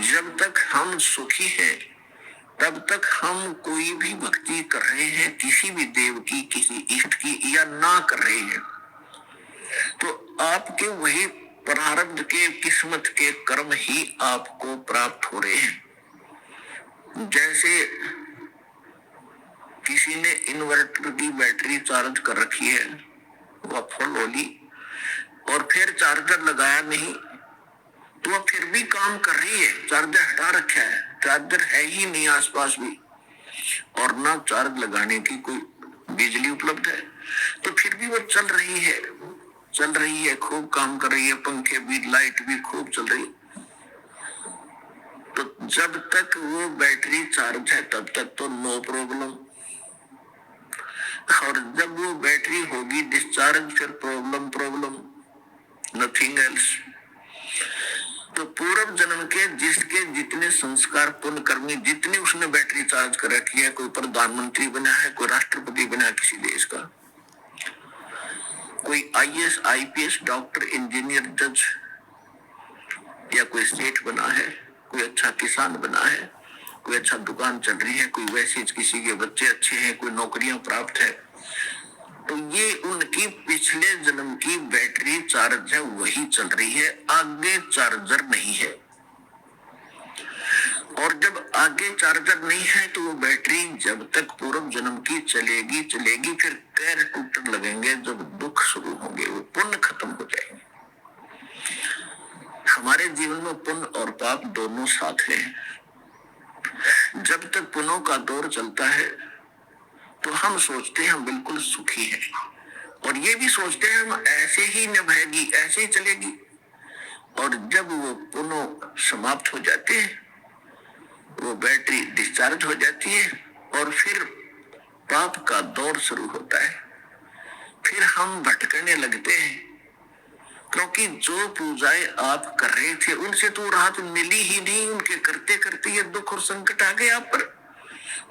जब तक हम सुखी हैं तब तक हम कोई भी भक्ति कर रहे हैं, किसी भी देव की, किसी इष्ट की, या ना कर रहे हैं, तो आपके वही प्रारब्ध के, किस्मत के कर्म ही आपको प्राप्त हो रहे हैं। जैसे किसी ने इन्वर्टर की बैटरी चार्ज कर रखी है, वह फुल हो ली, और फिर चार्जर लगाया नहीं, तो वह फिर भी काम कर रही है। चार्जर हटा रखा है, चार्जर है ही नहीं आसपास भी, और ना चार्ज लगाने की कोई बिजली उपलब्ध है, तो फिर भी वो चल रही है, खूब काम कर रही है, पंखे भी, लाइट भी खूब चल रही है। तो जब तक वो बैटरी चार्ज है तब तक तो नो प्रॉब्लम, और जब वो बैटरी होगी डिस्चार्ज, फिर प्रॉब्लम, नथिंग एल्स। तो पूर्व जन्म के जिसके जितने संस्कार, पुण्य कर्मी, जितने उसने बैटरी चार्ज कर रखी है, कोई प्रधानमंत्री बना है, कोई राष्ट्रपति बना है किसी देश का, कोई आईएएस, आईपीएस, डॉक्टर, इंजीनियर, जज, या कोई सेठ बना है, कोई अच्छा किसान बना है, कोई अच्छा दुकान चल रही है, कोई वैसे किसी के बच्चे अच्छे हैं, कोई नौकरियां प्राप्त है, तो ये उनकी पिछले जन्म की बैटरी चार्ज है, वही चल रही है, आगे चार्जर नहीं है। और जब आगे चार्जर नहीं है तो वो बैटरी जब तक पूर्व जन्म की चलेगी, फिर कैर टूटने लगेंगे, जब दुख शुरू होंगे, वो पुण्य खत्म हो जाएंगे। हमारे जीवन में पुण्य और पाप दोनों साथ हैं। जब तक पुण्यों का दौर चलता है तो हम सोचते हैं हम बिल्कुल सुखी हैं, और ये भी सोचते हैं हम ऐसे ही निभाएगी, ऐसे ही चलेगी। और जब वो पुण्य समाप्त हो जाते हैं, वो बैटरी डिस्चार्ज हो जाती है, और फिर पाप का दौर शुरू होता है। फिर हम भटकने लगते हैं, क्योंकि जो पूजाएं आप कर रहे थे उनसे तो राहत मिली ही नहीं, उनके करते करते ये दुख और संकट आ गए आप पर।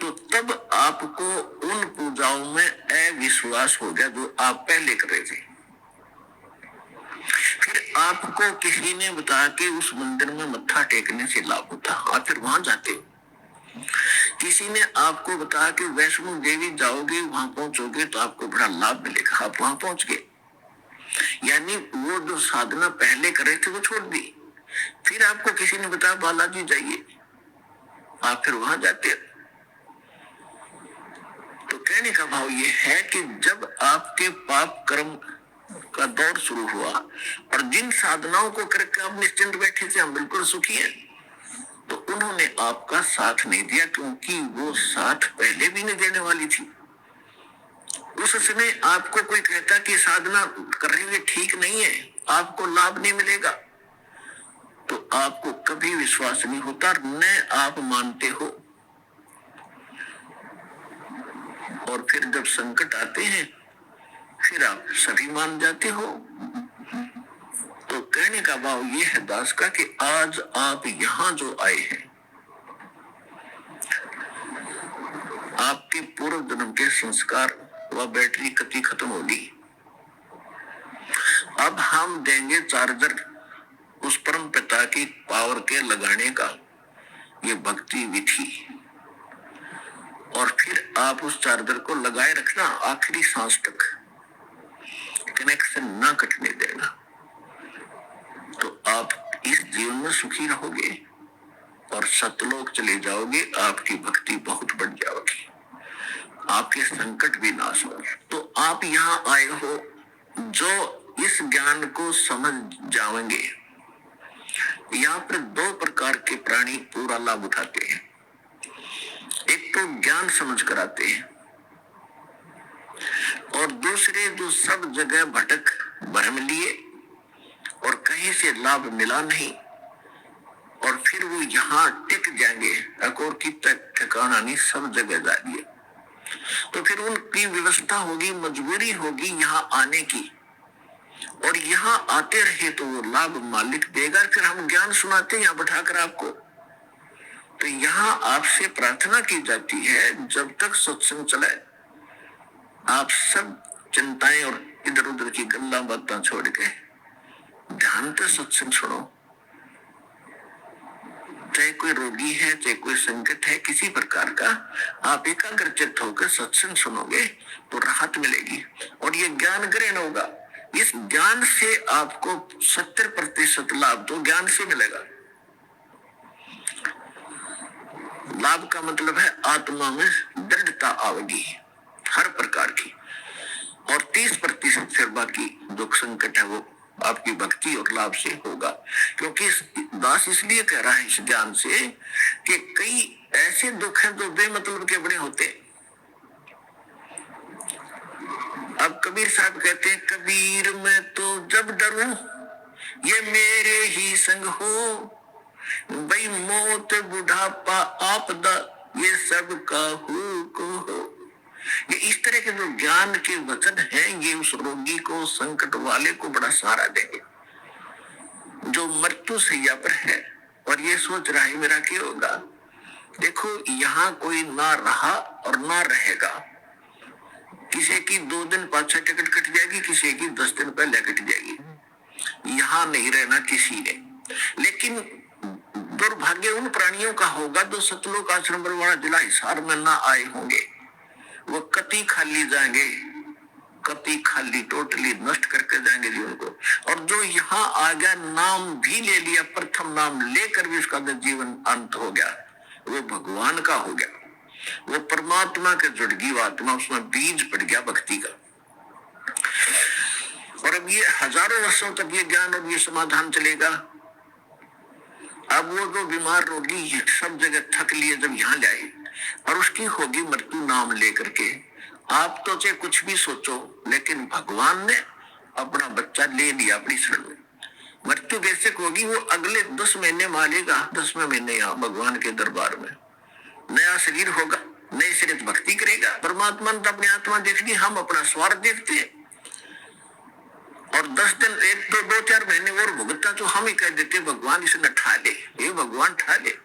तो तब आपको उन पूजाओं में अविश्वास हो गया जो आप पहले कर रहे थे। फिर आपको किसी ने बताया कि उस मंदिर में मत्था टेकने से लाभ होता, आप फिर वहां जाते। किसी ने आपको बताया कि वैष्णो देवी जाओगे, वहां पहुंचोगे तो आपको बड़ा लाभ मिलेगा, आप वहां पहुंच गए। यानी वो जो साधना पहले कर रहे थे वो छोड़ दी। फिर आपको किसी ने बताया बालाजी जाइए, आप फिर वहां जाते। तो कहने का भाव ये है कि जब आपके पाप कर्म का दौर शुरू हुआ, और जिन साधनाओं को करके आप निश्चिंत बैठे थे, हम बिल्कुल सुखी हैं, तो उन्होंने आपका साथ नहीं दिया, क्योंकि वो साथ पहले भी नहीं देने वाली थी। उस समय आपको कोई कहता कि साधना कर रही है ठीक नहीं है, आपको लाभ नहीं मिलेगा, तो आपको कभी विश्वास नहीं होता, न आप मानते हो। और फिर जब संकट आते हैं फिर आप सभी मान जाते हो। तो कहने का भाव ये है दास का कि आज आप यहां जो आए हैं, आपके पूर्व जन्म के संस्कार व बैटरी कति खत्म होगी। अब हम देंगे चार्जर उस परम पिता की पावर के लगाने का, ये भक्ति विधि। और फिर आप उस चार्जर को लगाए रखना आखिरी सांस तक, कनेक्शन ना कटने देना, तो आप इस जीवन में सुखी रहोगे और सतलोक चले जाओगे। आपकी भक्ति बहुत बढ़ जाएगी, आपके संकट भी नाश होंगे। तो आप यहाँ आए हो जो इस ज्ञान को समझ जाएंगे। यहाँ पर दो प्रकार के प्राणी पूरा लाभ उठाते हैं। एक तो ज्ञान समझ कर आते हैं, और दूसरे जो सब जगह भटक भ्रम लिए और कहीं से लाभ मिला नहीं, और फिर वो यहाँ टिक जाएंगे, अकोर की तक ठिकाना नहीं, सब जगह जाएंगे। तो फिर उनकी व्यवस्था होगी, मजबूरी होगी यहाँ आने की, और यहाँ आते रहे तो वो लाभ मालिक देगा। फिर हम ज्ञान सुनाते हैं यहाँ बैठाकर आपको। तो यहाँ आपसे प्रार्थना की जाती है, जब तक सत्संग चले आप सब चिंताएं और इधर उधर की गल्ला बातें छोड़ के ध्यान से सत्संग सुनो। चाहे कोई रोगी है, चाहे कोई संकट है किसी प्रकार का, आप एकाग्रचित्त होकर सत्संग सुनोगे तो राहत मिलेगी और ये ज्ञान ग्रहण होगा। इस ज्ञान से आपको 70% लाभ तो ज्ञान से मिलेगा। लाभ का मतलब है आत्मा में दृढ़ता आवेगी हर प्रकार की, और 30% फिर बाकी दुख संकट है वो आपकी भक्ति और लाभ से होगा। क्योंकि दास इसलिए कह रहा है इस ज्ञान से कि कई ऐसे दुख हैं जो बेमतलब के बड़े होते हैं। अब कबीर साहब कहते हैं, कबीर मैं तो जब डरूं ये मेरे ही संग हो, भाई मौत बुढ़ापा आपदा ये सब काहू को हो। ये इस तरह के जो ज्ञान के वचन हैं ये उस रोगी को, संकट वाले को बड़ा सहारा देंगे जो मृत्यु सैया पर है और ये सोच रहा है मेरा क्या होगा। देखो यहाँ कोई ना रहा और ना रहेगा, किसी की 2 दिन पाछे टिकट कट जाएगी, किसी की 10 दिन पहले कट जाएगी, यहाँ नहीं रहना किसी ने। लेकिन दुर्भाग्य उन प्राणियों का होगा जो सतलोक आश्रम बरवाड़ा जिला हिसार में ना आए होंगे, वो कति खाली जाएंगे, कति खाली टोटली नष्ट करके जाएंगे जीवन को। और जो यहाँ आ गया, नाम भी ले लिया, प्रथम नाम लेकर भी उसका जीवन अंत हो गया, वो भगवान का हो गया, वो परमात्मा के जुड़ गई आत्मा, उसमें बीज पड़ गया भक्ति का। और अब ये हजारों वर्षों तक ये ज्ञान और ये समाधान चलेगा। अब वो जो बीमार रोगी सब जगह थक लिए जब यहाँ जाए और उसकी होगी मृत्यु नाम लेकर के, आप तो चाहे कुछ भी सोचो, लेकिन भगवान ने अपना बच्चा ले लिया अपनी शरण में। मृत्यु बेशक होगी, वो अगले 10 महीने मालेगा, 10वें महीने यहाँ भगवान के दरबार में नया शरीर होगा, नए शरीर भक्ति करेगा। परमात्मा ने अपनी आत्मा देख ली, हम अपना स्वार्थ देखते हैं और 10 दिन 1-2-4 महीने और भुगतना तो हम ही कह देते भगवान इसने ठा ले, ये भगवान ठा ले,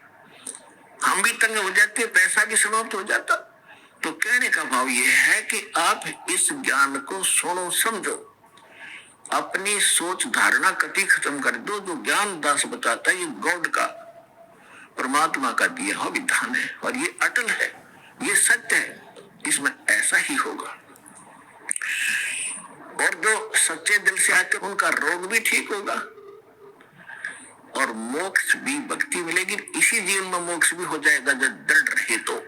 हम भी तंग हो जाते, पैसा भी समाप्त हो जाता। तो कहने का भाव ये है कि आप इस ज्ञान को सुनो, समझो, अपनी सोच धारणा कति खत्म कर दो। जो ज्ञान दास बताता है ये गॉड का, परमात्मा का दिया हुआ विधान है और ये अटल है, ये सत्य है, इसमें ऐसा ही होगा। और जो सच्चे दिल से आते उनका रोग भी ठीक होगा और मोक्ष भी, भक्ति मिलेगी। इसी जीवन में मोक्ष भी हो जाएगा जब दृढ़ रहे तो।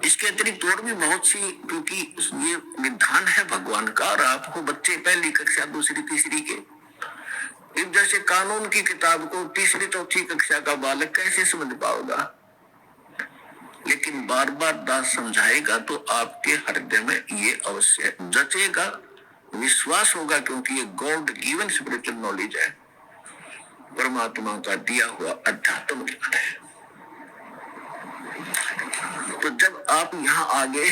इसके अतिरिक्त और भी बहुत सी, क्योंकि ये विधान है भगवान का और आपको बच्चे पहली कक्षा, दूसरी, तीसरी के, जैसे कानून की किताब को तीसरी चौथी कक्षा का बालक कैसे समझ पाएगा, लेकिन बार बार दास समझाएगा तो आपके हृदय में ये अवश्य जचेगा, विश्वास होगा, क्योंकि ये गॉड गिवन स्पिरिचुअल नॉलेज है, परमात्मा का दिया हुआ अध्यात्म ज्ञान है। तो जब आप यहाँ आगे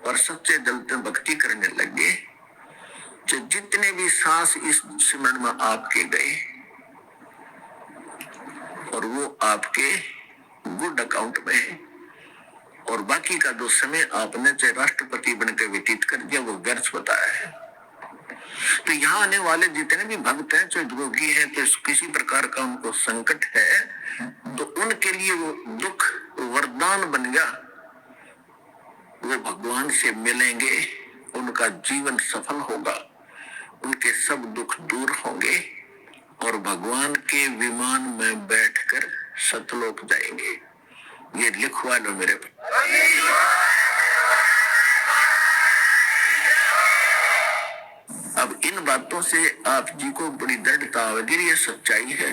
और सच्चे दिल से भक्ति करने लगे, तो जितने भी सांस इस सिमरन में आपके गए और वो आपके गुड अकाउंट में है, और बाकी का जो समय आपने चाहे राष्ट्रपति बनकर व्यतीत कर दिया वो व्यर्थ बताया है। तो यहाँ आने वाले जितने भी भक्त हैं, चाहे रोगी है, तो किसी प्रकार का उनको संकट है, तो उनके लिए वो दुख वरदान बन गया, वो भगवान से मिलेंगे, उनका जीवन सफल होगा, उनके सब दुख दूर होंगे और भगवान के विमान में बैठकर सतलोक जाएंगे। ये लिखवा लो मेरे पर। अब इन बातों से आप जी को बड़ी दृढ़ता आवेगी, ये सच्चाई है।